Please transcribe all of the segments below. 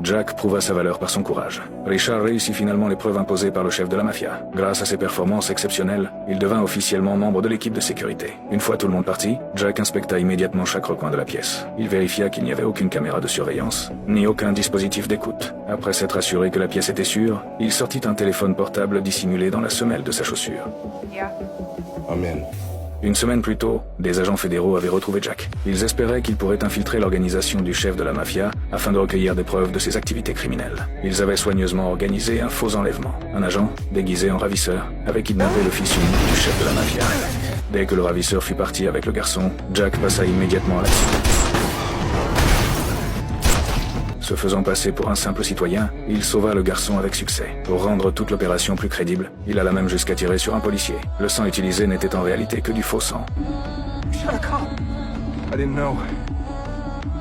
Jack prouva sa valeur par son courage. Richard réussit finalement l'épreuve imposée par le chef de la mafia. Grâce à ses performances exceptionnelles, il devint officiellement membre de l'équipe de sécurité. Une fois tout le monde parti, Jack inspecta immédiatement chaque recoin de la pièce. Il vérifia qu'il n'y avait aucune caméra de surveillance, ni aucun dispositif d'écoute. Après s'être assuré que la pièce était sûre, il sortit un téléphone portable dissimulé dans la semelle de sa chaussure. Amen. Une semaine plus tôt, des agents fédéraux avaient retrouvé Jack. Ils espéraient qu'il pourrait infiltrer l'organisation du chef de la mafia afin de recueillir des preuves de ses activités criminelles. Ils avaient soigneusement organisé un faux enlèvement. Un agent, déguisé en ravisseur, avait kidnappé le fils unique du chef de la mafia. Dès que le ravisseur fut parti avec le garçon, Jack passa immédiatement à l'action. Se faisant passer pour un simple citoyen, il sauva le garçon avec succès. Pour rendre toute l'opération plus crédible, il alla même jusqu'à tirer sur un policier. Le sang utilisé n'était en réalité que du faux sang. I didn't know.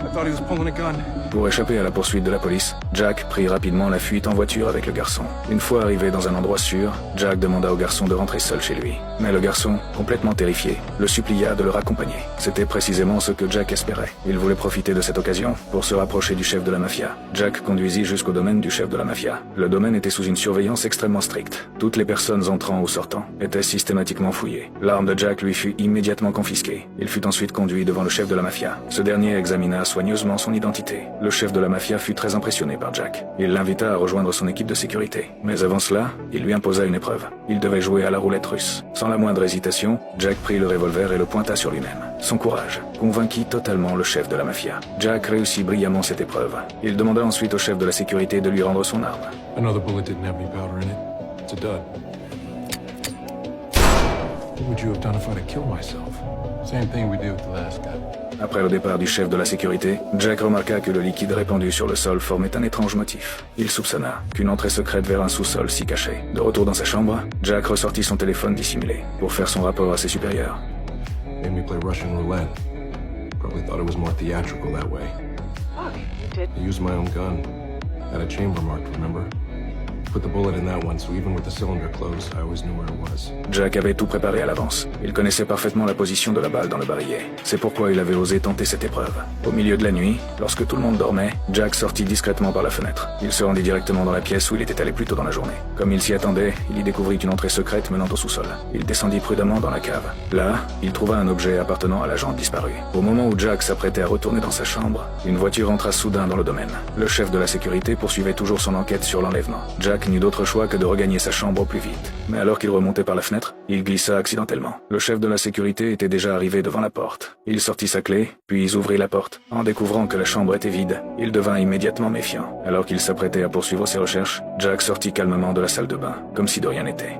I thought he was pulling a gun. Pour échapper à la poursuite de la police, Jack prit rapidement la fuite en voiture avec le garçon. Une fois arrivé dans un endroit sûr, Jack demanda au garçon de rentrer seul chez lui. Mais le garçon, complètement terrifié, le supplia de le raccompagner. C'était précisément ce que Jack espérait. Il voulait profiter de cette occasion pour se rapprocher du chef de la mafia. Jack conduisit jusqu'au domaine du chef de la mafia. Le domaine était sous une surveillance extrêmement stricte. Toutes les personnes entrant ou sortant étaient systématiquement fouillées. L'arme de Jack lui fut immédiatement confisquée. Il fut ensuite conduit devant le chef de la mafia. Ce dernier examina soigneusement son identité. Le chef de la mafia fut très impressionné par Jack. Il l'invita à rejoindre son équipe de sécurité. Mais avant cela, il lui imposa une épreuve. Il devait jouer à la roulette russe. Sans la moindre hésitation, Jack prit le revolver et le pointa sur lui-même. Son courage convainquit totalement le chef de la mafia. Jack réussit brillamment cette épreuve. Il demanda ensuite au chef de la sécurité de lui rendre son arme. Another bullet didn't have any powder in it. It's a dud. What would you have done if I'd have killed myself? Same thing we did with the last guy. Après le départ du chef de la sécurité, Jack remarqua que le liquide répandu sur le sol formait un étrange motif. Il soupçonna qu'une entrée secrète vers un sous-sol s'y cachait. De retour dans sa chambre, Jack ressortit son téléphone dissimulé pour faire son rapport à ses supérieurs. Made me play Russian roulette. Probably thought it was more theatrical that way. Fuck, you did. I used my own gun. Had a chamber marked, remember? Put the bullet in that one, so even with the cylinder closed, I always knew where it was. Jack avait tout préparé à l'avance. Il connaissait parfaitement la position de la balle dans le barillet. C'est pourquoi il avait osé tenter cette épreuve. Au milieu de la nuit, lorsque tout le monde dormait, Jack sortit discrètement par la fenêtre. Il se rendit directement dans la pièce où il était allé plus tôt dans la journée. Comme il s'y attendait, il y découvrit une entrée secrète menant au sous-sol. Il descendit prudemment dans la cave. Là, il trouva un objet appartenant à l'agent disparu. Au moment où Jack s'apprêtait à retourner dans sa chambre, une voiture entra soudain dans le domaine. Le chef de la sécurité poursuivait toujours son enquête sur l'enlèvement. Jack n'eut d'autre choix que de regagner sa chambre au plus vite. Mais alors qu'il remontait par la fenêtre, il glissa accidentellement. Le chef de la sécurité était déjà arrivé devant la porte. Il sortit sa clé, puis ouvrit la porte. En découvrant que la chambre était vide, il devint immédiatement méfiant. Alors qu'il s'apprêtait à poursuivre ses recherches, Jack sortit calmement de la salle de bain, comme si de rien n'était.